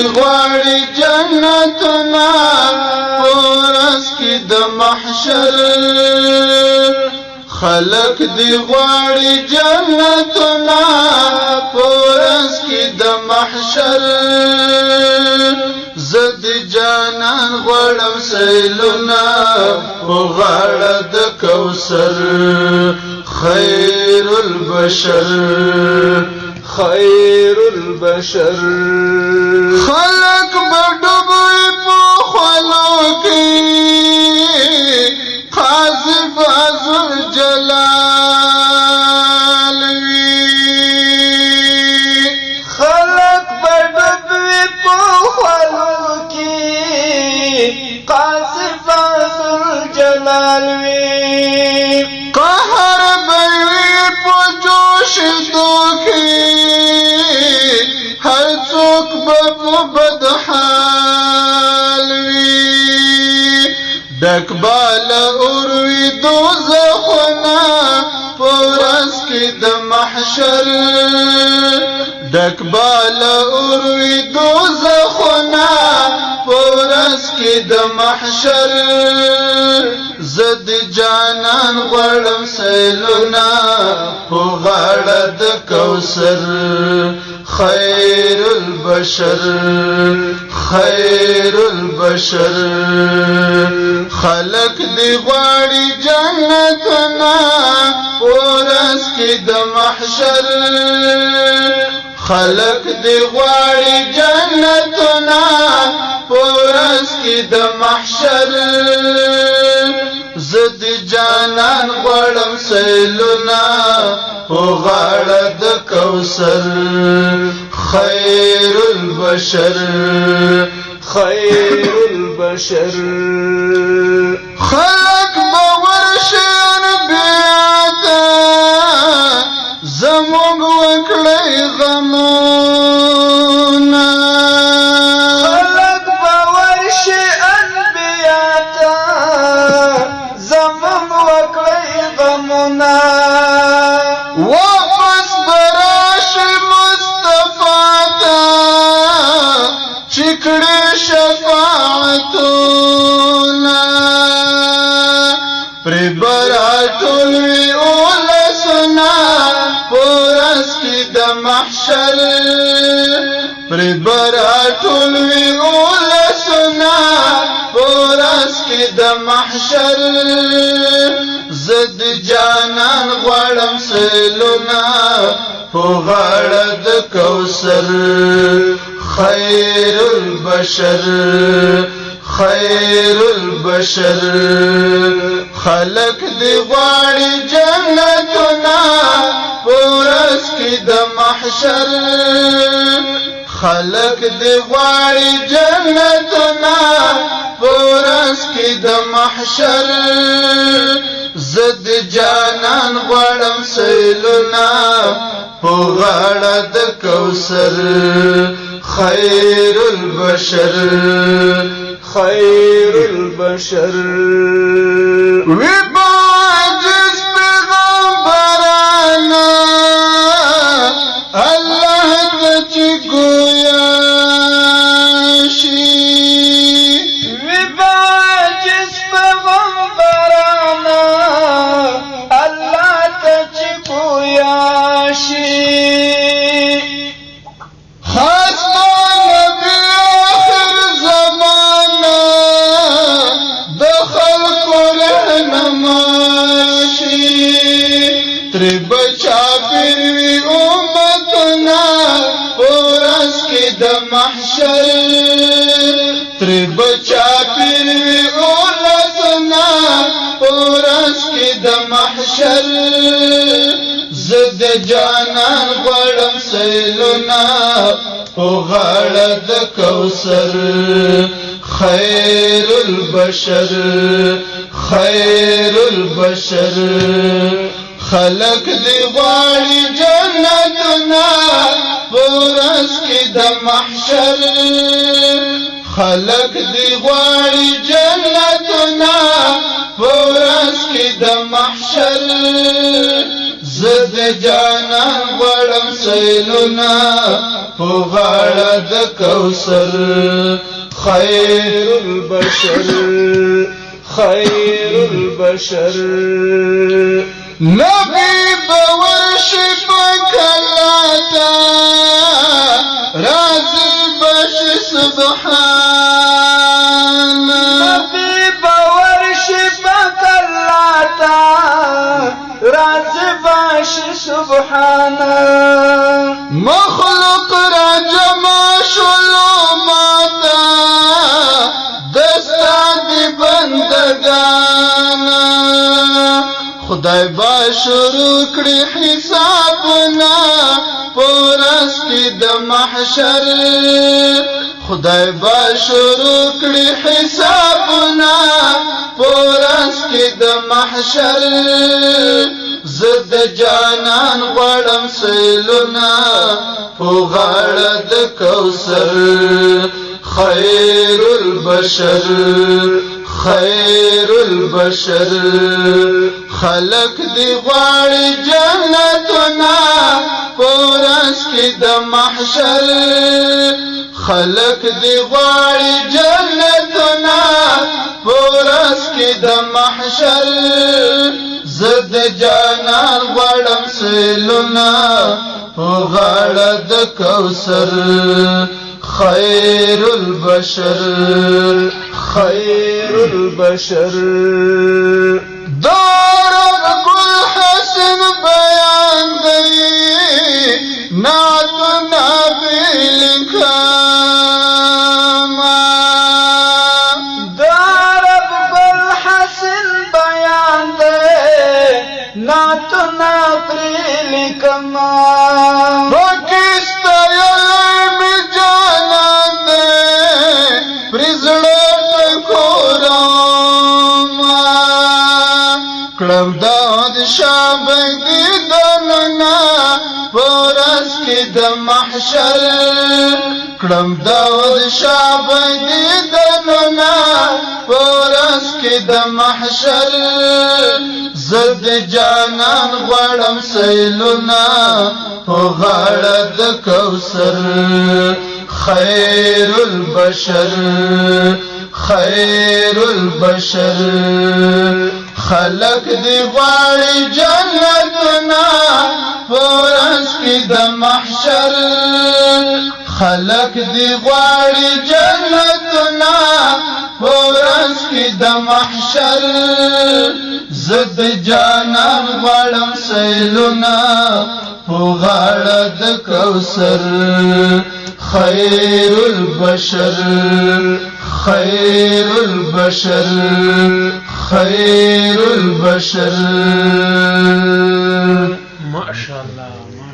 غواړي جنتنا ورځ کې د محشر خلق دی غواړي جنتنا ورځ کې د محشر زد جانان غواړم سیلونه په غاړه د کوثر خیر البشر خیر البشر خلق بډوبوي په خلو کې قاذف ذل جلال وی خلق بډوبوي په خلو کې قاذف ذل جلال وی قهر بوي په جوش دوکي هر څوک په بد حال وي ډک بال اوروي دوزخونه په ورځ کې د محشر ډک بال اوروي دوزخونه په ورځ کې د محشر زد جانان غړم سیلونه په غاړه د کوثر خیر البشر خیر البشر خلق دی غواړي جنتنا ورځ کې د محشر خلق دی غواړي جنتنا ورځ کې د محشر زد جانان غړم سیلونه په غاړه د کوثر خیر البشر خیر البشر خلق باور شیر بیاتا زموږ وکړی غمونه خلق باور شیر بیاتا زموږ وکړی غمونه واپس براش مصطفی تا چکړې شفاعتونه پر براتل وی اولسنا پورس کی د محشر پر براتل وی اولسنا پورس کی د محشر زد جانان غړم سیلونه په غاړه د کوثر خیر البشر خیر البشر خلق دی غواړي جنتنا ورځ کې د محشر خلق دی غواړي جنتنا ورځ کې د محشر زد جانان غړم سیلونه په غاړه د کوثر خیر البشر خیر البشر وی باجس پیغمبرانا الله ته چې ګویا شي وی باجس پیغمبرانا الله ته چې ګویا شي بچا پیروی امتنا ورځ کې د محشر تر بچا پیروی اولسنا ورځ کې د محشر زد جانان غړم سیلونه په غاړه د کوثر خیر البشر خیر البشر خلق دی غواړي جنتنا ورځ کې د محشر خلق دی غواړي جنتنا ورځ کې د محشر زد جانان غړم سیلونا په غاړه د کوثر خیر البشر خیر البشر نبی بورشی پکلاتا رازی بش سبحان نبی بورشی پکلاتا رازی بش سبحان مخلوق را جمع شلو ماتا دستا دی بندگانا خدای با شروع کړي حسابنا پورس کې د محشر خدای با شروع کړي حسابنا پورس کې د محشر زد جانان غړم سیلونا په غاړه د کوثر خیر البشر خیر البشر خلق دی غواړي جنتنا پورس کې د محشر خلق دی غواړي جنتنا پورس کې د محشر زد جانان غړم سیلونا په غاړه د کوثر خیر البشر خیر البشر دارب گل حسن بیان دی نعت نبی لکھاما دارب گل حسن بیان دی نعت نبی لکھاما کلم داد شابگی دلنا پورس کی د محشر کلم داد شابگی دلنا پورس کی د محشر زد جانان غړم سیلونا په غاړه د کوثر خیر البشر خیر البشر خلق دی غواړي جنتنا پورس کې د محشر خلق دی غواړي جنتنا پورس کې د محشر زد جانان غړم سیلونا په غاړه د کوثر خیر البشر خیر البشر خیر البشر ما شاء الله.